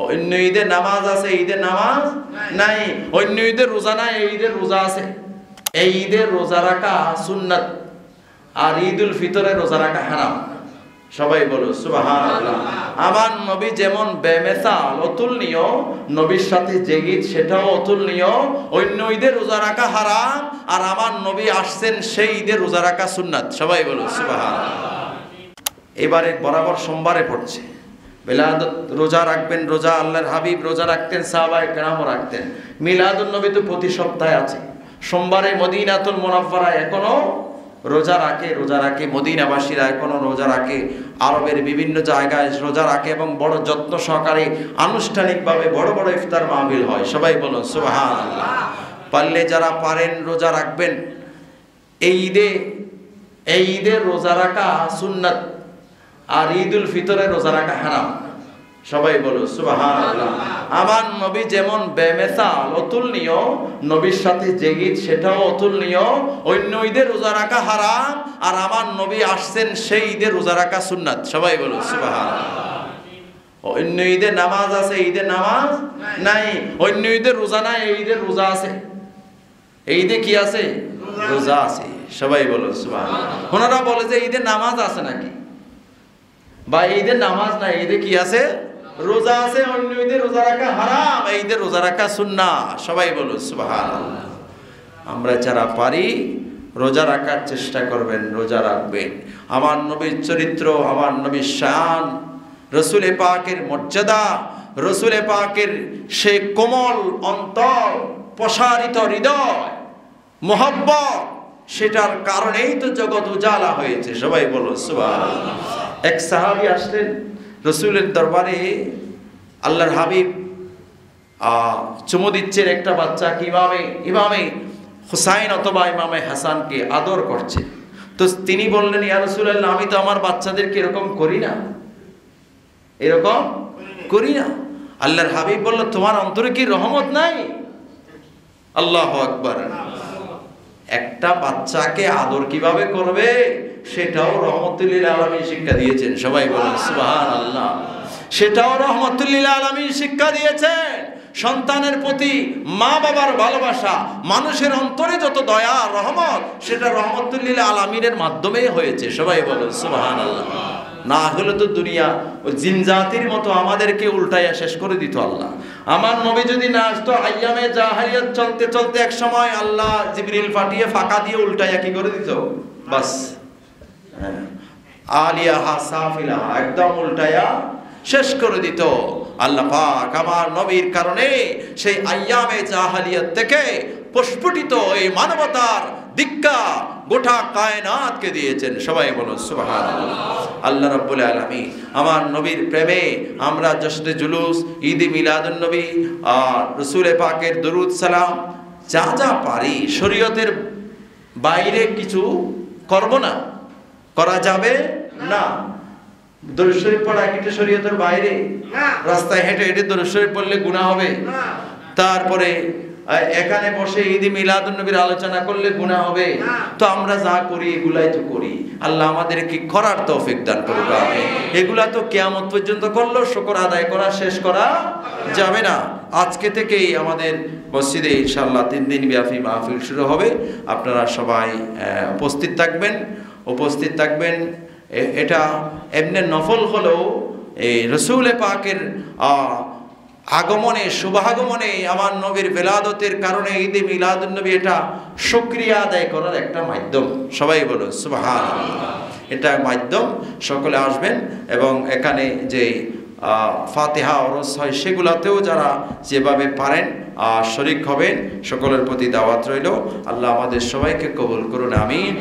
অন্য ঈদের নামাজ আছে, ঈদের নামাজ নাই। অন্য ঈদের রোজা নাই, এই ঈদের রোজা আছে। এই ঈদের রোজা রাখা সুন্নাত, আর ঈদুল ফিতরে রোজা রাখা হারাম। সবাই বলো সুবহানাল্লাহ। আমার নবী যেমন বেমেসাল অতুলনীয়, নবীর সাথে যে ঈদ সেটাও অতুলনীয়। অন্য ঈদের রোজা রাখা হারাম, আর আমার নবী আসছেন সেই ঈদের রোজা রাখা সুন্নাত। সবাই বলো সুবহানাল্লাহ। এবারে বরাবর সোমবারে পড়ছে। মিলাদুন রোজা রাখবেন, রোজা আল্লাহর হাবিব রোজা রাখতেন, সাহাবায়ে কেরামও রাখতেন। মিলাদুন নবী তো প্রতি সপ্তাহে আছে। সোমবারে মদিনাতুল মুনাওয়ারা এখনো রোজা রাখে, মদিনাবাসীরা এখনো রোজা রাখে, আরবের বিভিন্ন জায়গায় রোজা রাখে এবং বড় যত্ন সহকারে আনুষ্ঠানিকভাবে বড় বড় ইফতার মাহফিল হয়। সবাই বলুন সুবহানাল্লাহ। পারলে যারা পারেন রোজা রাখবেন। এই ঈদে রোজা রাখা সুন্নাত, আর ঈদুল ফিতরে রোজা রাখা হারাম। সবাই বলো সুবহানাল্লাহ। আমার নবী যেমন বেমেসাল অতুলনীয়, নবীর সাথে যে ঈদ সেটাও অতুলনীয়। অন্য ঈদের রোজা রাখা হারাম, আর আমার নবী আসছেন সেই ঈদের রোজা রাখা সুন্নাত। সবাই বলো সুবহানাল্লাহ। অন্য ঈদের নামাজ আছে, ঈদের নামাজ নাই। অন্য ঈদের রোজা নাই, এই ঈদের রোজা আছে। এই ঈদে কি আছে? রোজা আছে। সবাই বলো সুবহানাল্লাহ। ওনারা বলে যে ঈদের নামাজ আছে নাকি, বা ঈদের নামাজ নাই, ঈদে কি আছে? রোজা আছে। অন্য ঈদের রোজা রাখা হারাম, এই ঈদের রোজা রাখা সুন্নাহ। সবাই বলো সুবহানাল্লাহ। আমরা যারা পারি রোজা রাখার চেষ্টা করবেন, রোজা রাখবেন। আমার নবীর চরিত্র, আমার নবীর শান, রসুলে পাকের মর্যাদা, রসুলে পাকের সে কোমল অন্তর, প্রসারিত হৃদয়, মোহাব্বত, সেটার কারণেই তো জগৎ উজালা হয়েছে। সবাই বলো সুবহানাল্লাহ। এক সাহাবী আসলেন রসুলের দরবারে। আল্লাহর হাবিব চুমু দিচ্ছেন একটা বাচ্চাকে, ইমামে হুসাইন অথবা ইমামে হাসানকে আদর করছে। তো তিনি বললেন, ইয়া রাসূলুল্লাহ, আমি তো আমার বাচ্চাদেরকে এরকম করি না, এরকম করি না। আল্লাহর হাবিব বলল, তোমার অন্তরে কি রহমত নাই? আল্লাহু আকবার। একটা বাচ্চাকে আদর কিভাবে করবে সেটাও রহমতুল লিল আলামিন শিক্ষা দিয়েছেন। সবাই বলুন সুবহানাল্লাহ। সেটাও রহমতুল লিল আলামিন শিক্ষা দিয়েছেন। সন্তানের প্রতি মা বাবার ভালোবাসা, মানুষের অন্তরে যত দয়া রহমত, সেটা রহমতুল লিল আলামিনের মাধ্যমে হয়েছে। সবাই বলুন সুবহানাল্লাহ। না হলে তো দুনিয়া ওই জিনজাতির মতো আমাদেরকে উল্টাইয়া শেষ করে দিত আল্লাহ। আমার নবী যদি না আসতো, আইয়ামে জাহেলিয়াত চলতে চলতে এক সময় আল্লাহ জিবরিল পাঠিয়ে ফাঁকা দিয়ে উল্টাইয়া কি করে দিত, বাস আলিয়াহা সাফিলাহা একদম উল্টাইয়া শেষ করে দিত। আল্লাহ পাক আমার নবীর কারণে সেই আইয়ামে জাহেলিয়াত থেকে প্রস্ফুটিত এই মানবতার দীক্ষা গোটা কায়নাতকে দিয়েছেন। সবাই বলো সুবহানাল্লাহ। আল্লাহ রাব্বুল আলামিন আমার নবীর প্রেমে আমরা জশ্নে জুলুস, ঈদে মিলাদুন নবী আর রাসূলে পাকের দরুদ সালাম যা যা পারি, শরীয়তের বাইরে কিছু করব না, করা যাবে না। দরুদ শরীফ পড়া কি শরীয়তের বাইরে? রাস্তায় হেঁটে হেঁটে দরুদ শরীফ পড়লে গুনাহ হবে। তারপরে এখানে বসে ঈদে মিলাদুন নবীর আলোচনা করলে গুনাহ হবে। তো আমরা যা করি এগুলাই তো করি। আল্লাহ আমাদেরকে করার তৌফিক দান করুক। এগুলা তো কিয়ামত পর্যন্ত করলেও শুকর আদায় করা শেষ করা যাবে না। আজকে থেকেই আমাদের মসজিদে ইনশাআল্লাহ 3 দিন ব্যাপী মাহফিল শুরু হবে। আপনারা সবাই উপস্থিত থাকবেন। এটা এমনি নফল হলেও এই রাসূলে পাকের আগমনে, শুভাগমনে, আমার নবীর বেলাদতের কারণে ঈদে মিলাদুন নবী এটা শুকরিয়া আদায় করার একটা মাধ্যম। সবাই বলো সুবহানাল্লাহ। এটা মাধ্যম। সকলে আসবেন এবং এখানে যে ফাতিহা ওরস হয় সেগুলাতেও যারা যেভাবে পারেন শরীক হবেন। সকলের প্রতি দাওয়াত রইল। আল্লাহ আমাদের সবাইকে কবুল করুন, আমিন।